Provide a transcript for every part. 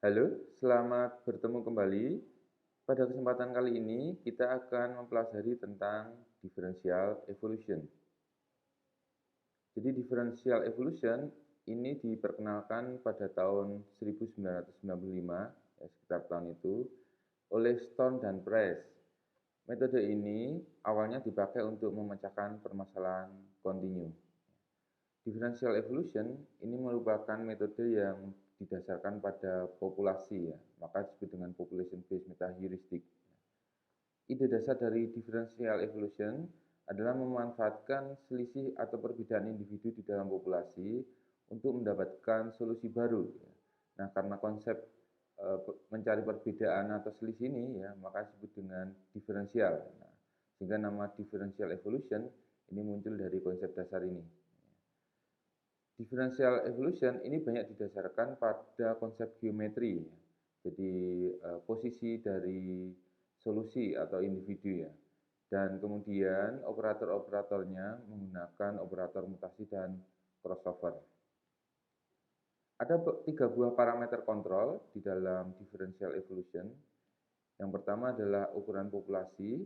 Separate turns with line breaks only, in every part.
Halo, selamat bertemu kembali. Pada kesempatan kali ini, kita akan mempelajari tentang differential evolution. Jadi differential evolution ini diperkenalkan pada tahun 1995, ya, sekitar tahun itu, oleh Stone dan Price. Metode ini awalnya dipakai untuk memecahkan permasalahan kontinu. Differential evolution ini merupakan metode yang didasarkan pada populasi, ya, maka disebut dengan population based metaheuristic. Ide dasar dari differential evolution adalah memanfaatkan selisih atau perbedaan individu di dalam populasi untuk mendapatkan solusi baru. Nah, karena konsep mencari perbedaan atau selisih ini, ya, maka disebut dengan diferensial. Nah, sehingga nama differential evolution ini muncul dari konsep dasar ini. Differential evolution ini banyak didasarkan pada konsep geometri. Jadi posisi dari solusi atau individu, ya. Dan kemudian operator-operatornya menggunakan operator mutasi dan crossover. Ada 3 buah parameter kontrol di dalam differential evolution. Yang pertama adalah ukuran populasi,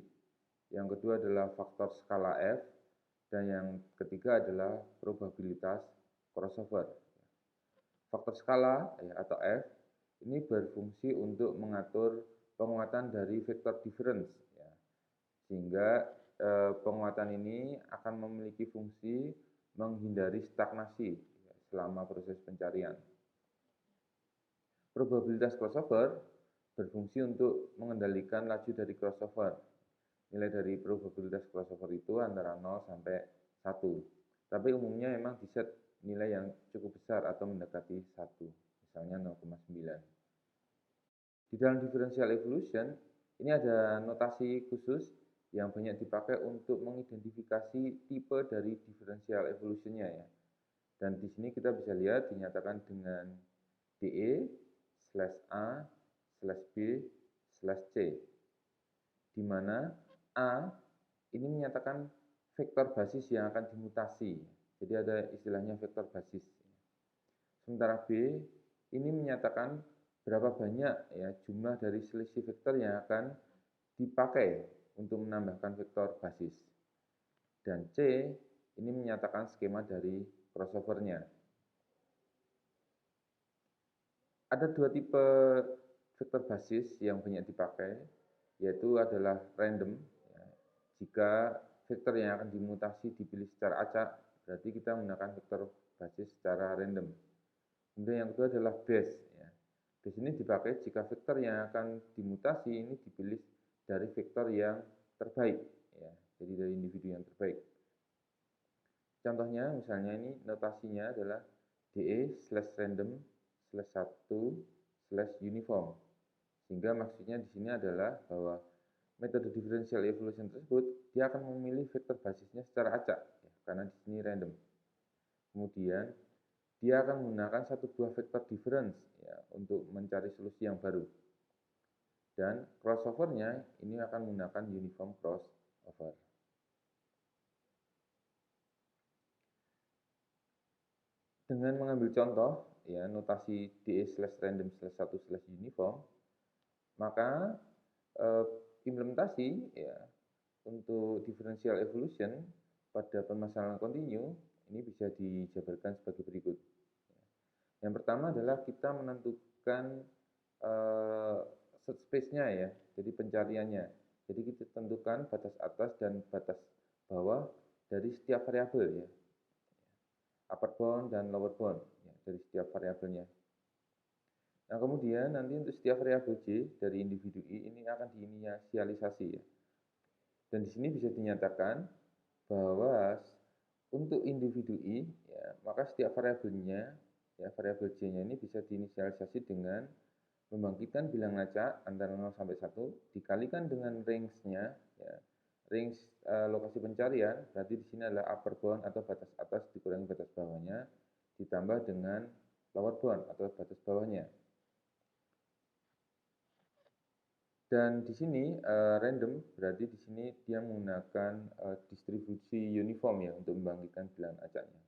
yang kedua adalah faktor skala F, dan yang ketiga adalah probabilitas crossover. Faktor skala, ya, atau F ini berfungsi untuk mengatur penguatan dari vektor difference, ya. Sehingga penguatan ini akan memiliki fungsi menghindari stagnasi, ya, selama proses pencarian. Probabilitas crossover berfungsi untuk mengendalikan laju dari crossover. Nilai dari probabilitas crossover itu antara 0 sampai 1. Tapi umumnya memang diset nilai yang cukup besar atau mendekati 1, misalnya 0,9. Di dalam differential evolution, ini ada notasi khusus yang banyak dipakai untuk mengidentifikasi tipe dari differential evolution-nya, ya. Dan di sini kita bisa lihat dinyatakan dengan DE/A/B/C, di mana A ini menyatakan vektor basis yang akan dimutasi. Jadi ada istilahnya vektor basis. Sementara B ini menyatakan berapa banyak, ya, jumlah dari selisih vektor yang akan dipakai untuk menambahkan vektor basis. Dan C ini menyatakan skema dari crossover-nya. Ada 2 tipe vektor basis yang banyak dipakai, yaitu adalah random, ya. Jika vektor yang akan dimutasi dipilih secara acak, berarti kita menggunakan vektor basis secara random. Kemudian yang kedua adalah base, ya. Base ini dipakai jika vektor yang akan dimutasi ini dipilih dari vektor yang terbaik, ya. Jadi dari individu yang terbaik. Contohnya misalnya ini notasinya adalah DE/random/1/uniform. Sehingga maksudnya di sini adalah bahwa metode differential evolution tersebut dia akan memilih vektor basisnya secara acak, ya, karena di sini random. Kemudian dia akan menggunakan satu buah vektor difference, ya, untuk mencari solusi yang baru. Dan crossover-nya ini akan menggunakan uniform crossover. Dengan mengambil contoh, ya, notasi DE/random/1/uniform, maka implementasi, ya, untuk differential evolution pada permasalahan kontinu ini bisa dijabarkan sebagai berikut. Yang pertama adalah kita menentukan search space-nya, ya, jadi pencariannya. Jadi kita tentukan batas atas dan batas bawah dari setiap variabel, ya, upper bound dan lower bound, ya, dari setiap variabelnya. Nah, kemudian nanti untuk setiap variabel J dari individu I ini akan diinisialisasi, ya. Dan di sini bisa dinyatakan bahwa untuk individu I, ya, maka setiap variabelnya, ya, variabel J-nya ini bisa diinisialisasi dengan membangkitkan bilang acak antara 0 sampai 1 dikalikan dengan range-nya, ya. Range lokasi pencarian berarti di sini adalah upper bound atau batas atas dikurangi batas bawahnya ditambah dengan lower bound atau batas bawahnya. Dan di sini random berarti di sini dia menggunakan distribusi uniform, ya, untuk membangkitkan bilangan acaknya.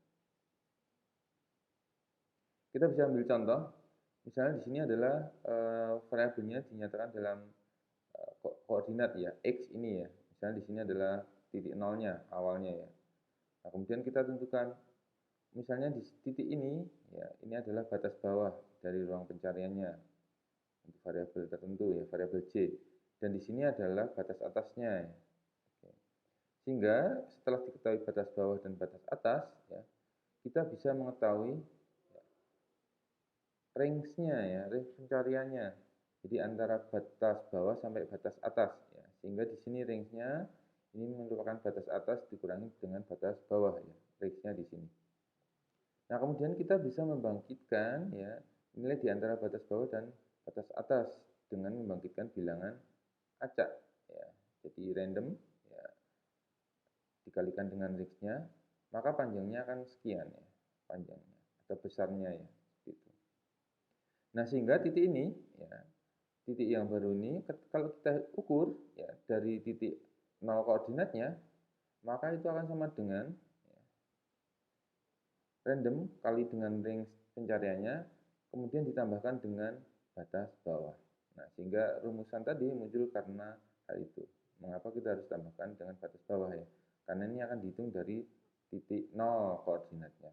Kita bisa ambil contoh, Misalnya di sini adalah variabelnya dinyatakan dalam koordinat ya, X ini ya. Misalnya di sini adalah titik nolnya, awalnya ya. Nah, kemudian kita tentukan, misalnya di titik ini, ya ini adalah batas bawah dari ruang pencariannya untuk variabel tertentu ya, variabel J. Dan di sini adalah batas atasnya ya. Sehingga setelah diketahui batas bawah dan batas atas, ya, kita bisa mengetahui range-nya ya, range pencariannya. Jadi antara batas bawah sampai batas atas ya. Sehingga di sini range-nya ini merupakan batas atas dikurangi dengan batas bawah ya, range-nya di sini. Nah, kemudian kita bisa membangkitkan ya nilai di antara batas bawah dan batas atas dengan membangkitkan bilangan acak ya. Jadi random ya dikalikan dengan range-nya, maka panjangnya akan sekian ya, panjangnya atau besarnya ya, gitu. Nah, sehingga titik ini ya, titik yang baru ini kalau kita ukur ya dari titik 0 koordinatnya, maka itu akan sama dengan ya, random kali dengan range pencariannya, kemudian ditambahkan dengan batas bawah. Nah, sehingga rumusan tadi muncul karena hal itu. Mengapa kita harus tambahkan dengan batas bawah ya? Karena ini akan dihitung dari titik 0 koordinatnya.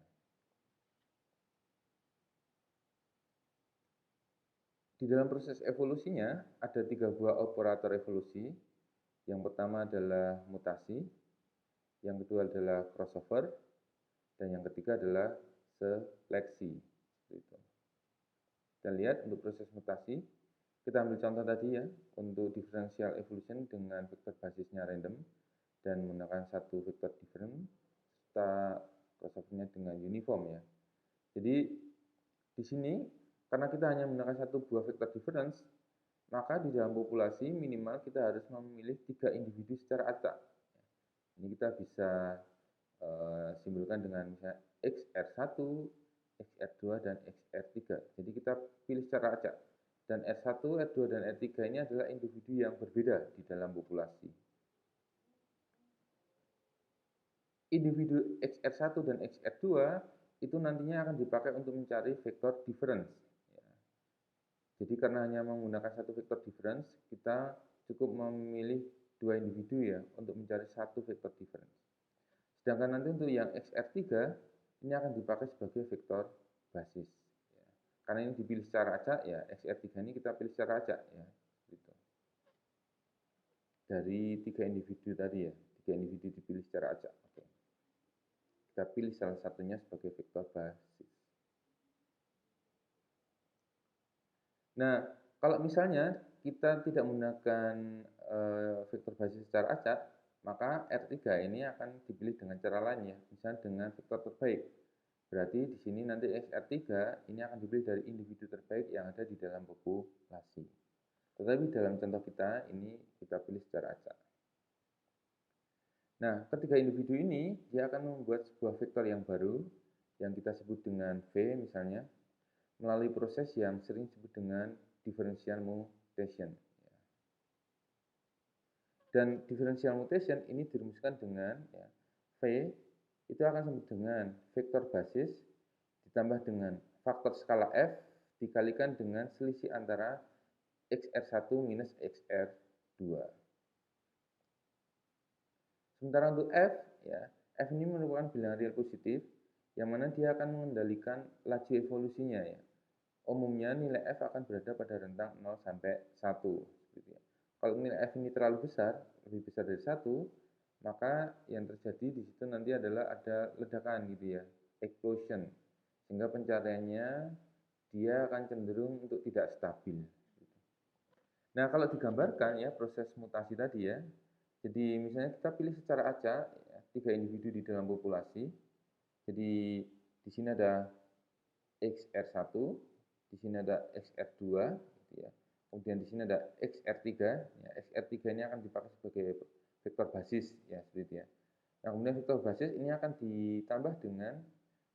Di dalam proses evolusinya ada 3 buah operator evolusi. Yang pertama adalah mutasi, yang kedua adalah crossover, dan yang ketiga adalah seleksi. Kita lihat untuk proses mutasi, kita ambil contoh tadi ya, untuk differential evolution dengan vektor basisnya random dan menggunakan satu vektor different serta crossovernya dengan uniform ya. Jadi di sini karena kita hanya menggunakan satu buah vektor difference, maka di dalam populasi minimal kita harus memilih 3 individu secara acak. Ini kita bisa simpulkan dengan misalnya XR1, XR2, dan XR3. Jadi kita pilih secara acak. Dan R1, R2, dan R3 ini adalah individu yang berbeda di dalam populasi. Individu XR1 dan XR2 itu nantinya akan dipakai untuk mencari vektor difference. Jadi karena hanya menggunakan satu vektor difference, kita cukup memilih 2 individu ya untuk mencari satu vektor difference. Sedangkan nanti untuk yang XR3 ini akan dipakai sebagai vektor basis. Ya. Karena ini dipilih secara acak ya, XR3 ini kita pilih secara acak ya. Gitu. Dari 3 individu tadi ya, 3 individu dipilih secara acak. Oke. Kita pilih salah satunya sebagai vektor basis. Nah, kalau misalnya kita tidak menggunakan vektor basis secara acak, maka R3 ini akan dipilih dengan cara lain ya, misalnya dengan vektor terbaik. Berarti di sini nanti XR3 ini akan dipilih dari individu terbaik yang ada di dalam populasi. Tetapi dalam contoh kita ini kita pilih secara acak. Nah, ketiga individu ini dia akan membuat sebuah vektor yang baru yang kita sebut dengan V misalnya, melalui proses yang sering disebut dengan differential mutation. Dan differential mutation ini dirumuskan dengan ya, V itu akan sama dengan vektor basis ditambah dengan faktor skala F dikalikan dengan selisih antara XR1 minus XR2. Sementara untuk F, ya, F ini merupakan bilangan real positif yang mana dia akan mengendalikan laju evolusinya ya. Umumnya nilai F akan berada pada rentang 0 sampai 1. Gitu ya. Kalau nilai F ini terlalu besar, lebih besar dari 1, maka yang terjadi di situ nanti adalah ada ledakan gitu ya, explosion. Sehingga pencariannya dia akan cenderung untuk tidak stabil. Nah, kalau digambarkan ya proses mutasi tadi ya, jadi misalnya kita pilih secara acak ya, 3 individu di dalam populasi. Jadi di sini ada XR1, di sini ada XR2, gitu ya. Kemudian di sini ada XR3. Ya, XR3 ini akan dipakai sebagai vektor basis ya seperti itu ya. Nah, kemudian vektor basis ini akan ditambah dengan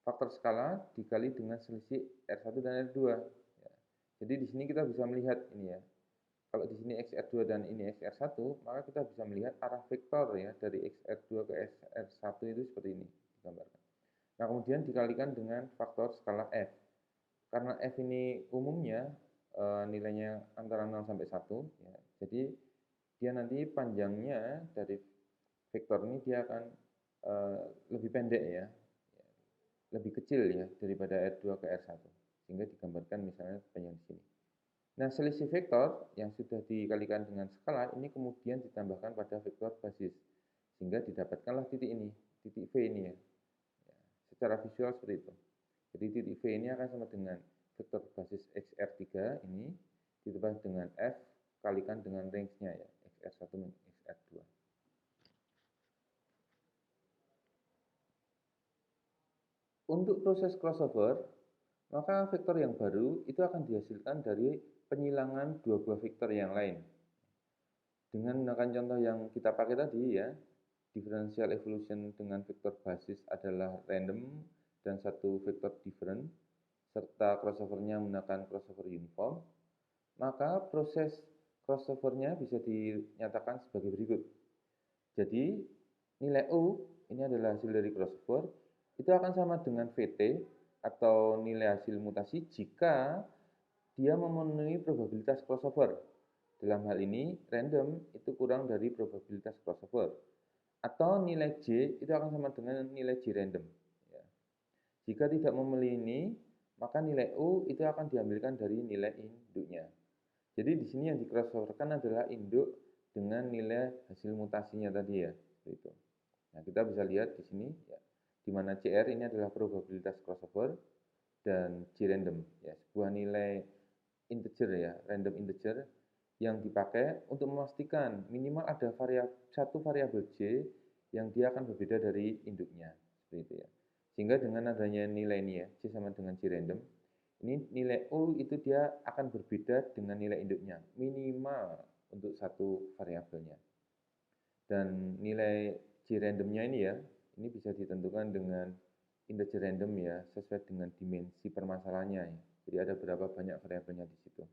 faktor skala dikali dengan selisih R1 dan R2. Ya. Jadi di sini kita bisa melihat ini ya. Kalau di sini XR2 dan ini XR1, maka kita bisa melihat arah vektor ya dari XR2 ke XR1 itu seperti ini digambarkan. Nah, kemudian dikalikan dengan faktor skala F. karena F ini umumnya nilainya antara 0 sampai 1 ya. Jadi dia nanti panjangnya dari vektor ini dia akan lebih pendek ya, lebih kecil ya daripada R2 ke R1 sehingga digambarkan misalnya panjang di sini. Nah, selisih vektor yang sudah dikalikan dengan skala ini kemudian ditambahkan pada vektor basis sehingga didapatkanlah titik ini, titik V ini ya. Secara visual seperti itu. Jadi titik V ini akan sama dengan vektor basis XR3 ini ditambah dengan F kalikan dengan range-nya ya, XR1 min XR2. Untuk proses crossover, maka vektor yang baru itu akan dihasilkan dari penyilangan dua buah vektor yang lain. Dengan menggunakan contoh yang kita pakai tadi ya, differential evolution dengan vektor basis adalah random dan satu vektor different, serta crossover-nya menggunakan crossover uniform, maka proses crossover-nya bisa dinyatakan sebagai berikut. Jadi, nilai U, ini adalah hasil dari crossover, itu akan sama dengan VT atau nilai hasil mutasi jika dia memenuhi probabilitas crossover. Dalam hal ini, random itu kurang dari probabilitas crossover. Atau nilai J itu akan sama dengan nilai J random. Ya. Jika tidak memenuhi ini, maka nilai U itu akan diambilkan dari nilai induknya. Jadi di sini yang di crossoverkan adalah induk dengan nilai hasil mutasinya tadi ya, seperti itu. Nah, kita bisa lihat di sini ya, di mana CR ini adalah probabilitas crossover dan J random ya, sebuah nilai integer ya, random integer yang dipakai untuk memastikan minimal ada satu variabel J yang dia akan berbeda dari induknya, seperti itu ya. Sehingga dengan adanya nilai ini ya, J sama dengan J random, ini nilai U itu dia akan berbeda dengan nilai induknya, minimal untuk satu variabelnya. Dan nilai J randomnya ini ya, ini bisa ditentukan dengan integer random ya, sesuai dengan dimensi permasalahannya ya. Jadi ada berapa banyak variabelnya di situ.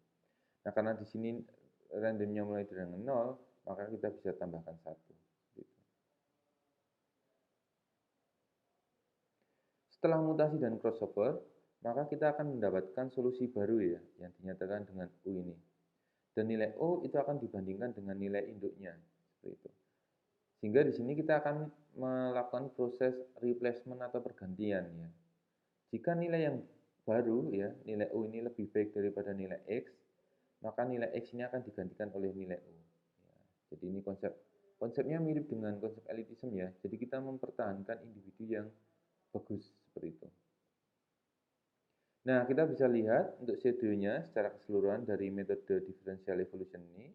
Nah, karena di sini randomnya mulai dari 0, maka kita bisa tambahkan 1. Gitu. Setelah mutasi dan crossover, maka kita akan mendapatkan solusi baru ya, yang dinyatakan dengan U ini. Dan nilai U itu akan dibandingkan dengan nilai induknya, seperti itu. Sehingga di sini kita akan melakukan proses replacement atau pergantian ya. Jika nilai yang baru ya, nilai U ini lebih baik daripada nilai X, maka nilai X ini akan digantikan oleh nilai U. Ya, jadi ini konsepnya mirip dengan konsep elitism ya. Jadi kita mempertahankan individu yang bagus seperti itu. Nah, kita bisa lihat untuk schedule-nya secara keseluruhan dari metode differential evolution ini.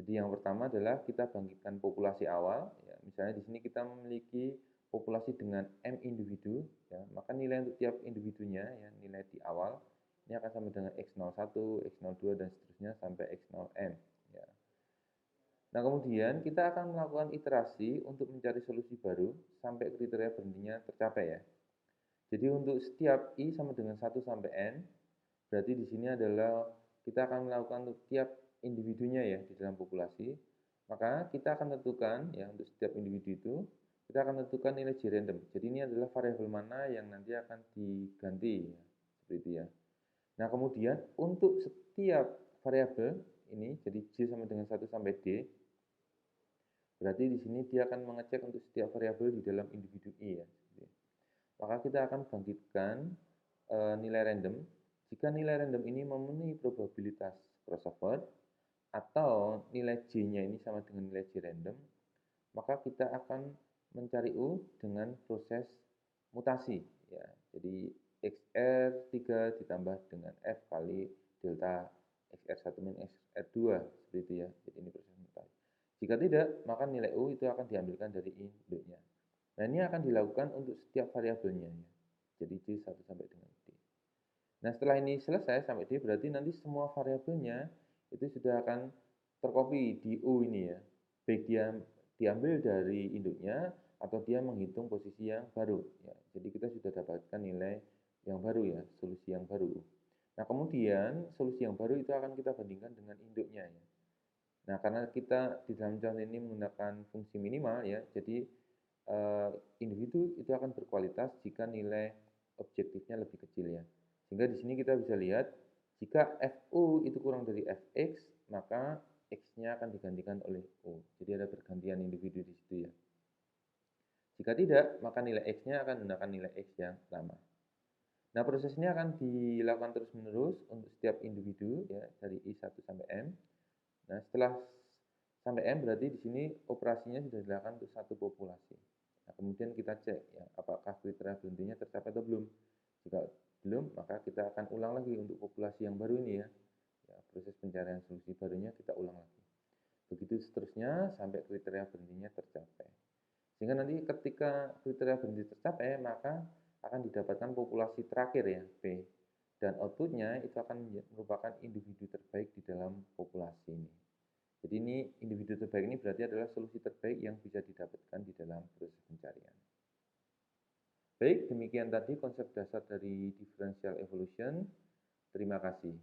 Jadi yang pertama adalah kita bangkitkan populasi awal. Ya, misalnya di sini kita memiliki populasi dengan M individu, ya, maka nilai untuk tiap individunya, ya, nilai di awal, ini akan sama dengan X01, X02, dan seterusnya sampai X0M. Ya. Nah, kemudian kita akan melakukan iterasi untuk mencari solusi baru sampai kriteria berhentinya tercapai ya. Jadi untuk setiap I sama dengan 1 sampai N, berarti di sini adalah kita akan melakukan untuk tiap individunya ya di dalam populasi. Maka kita akan tentukan ya untuk setiap individu itu, kita akan tentukan nilai J random. Jadi ini adalah variabel mana yang nanti akan diganti ya, seperti itu ya. Nah, kemudian untuk setiap variabel ini, jadi J sama dengan 1 sampai D, berarti di sini dia akan mengecek untuk setiap variabel di dalam individu I ya. Maka kita akan bangkitkan nilai random. Jika nilai random ini memenuhi probabilitas crossover atau nilai J-nya ini sama dengan nilai J random, maka kita akan mencari U dengan proses mutasi ya. Jadi XR3 ditambah dengan F kali delta XR1 min XR2 seperti itu ya. Jadi ini proses mutasi. Jika tidak, maka nilai U itu akan diambilkan dari induknya. Nah, ini akan dilakukan untuk setiap variabelnya ya. Jadi J 1 sampai dengan D. Nah, setelah ini selesai sampai D, berarti nanti semua variabelnya itu sudah akan tercopy di U ini ya. Baik dia diambil dari induknya atau dia menghitung posisi yang baru ya. Jadi kita sudah dapatkan nilai yang baru ya, solusi yang baru. Nah, kemudian solusi yang baru itu akan kita bandingkan dengan induknya ya. Nah, karena kita di dalam contoh ini menggunakan fungsi minimal ya, jadi individu itu akan berkualitas jika nilai objektifnya lebih kecil ya. Sehingga di sini kita bisa lihat, jika FO itu kurang dari Fx, maka X-nya akan digantikan oleh O. Jadi ada pergantian individu di situ ya. Jika tidak, maka nilai X-nya akan menggunakan nilai X yang sama. Nah, proses ini akan dilakukan terus-menerus untuk setiap individu ya, dari I1 sampai M. Nah, setelah sampai M berarti di sini operasinya sudah dilakukan untuk satu populasi. Nah, kemudian kita cek ya, apakah kriteria berhentinya tercapai atau belum. Jika belum, maka kita akan ulang lagi untuk populasi yang baru ini ya. Ya, proses pencarian solusi barunya kita ulang lagi. Begitu seterusnya sampai kriteria berhentinya tercapai. Sehingga nanti ketika kriteria berhenti tercapai, maka akan didapatkan populasi terakhir ya, P. Dan outputnya itu akan merupakan individu terbaik di dalam populasi ini. Jadi ini individu terbaik ini berarti adalah solusi terbaik yang bisa didapatkan di dalam proses pencarian. Baik, demikian tadi konsep dasar dari differential evolution. Terima kasih.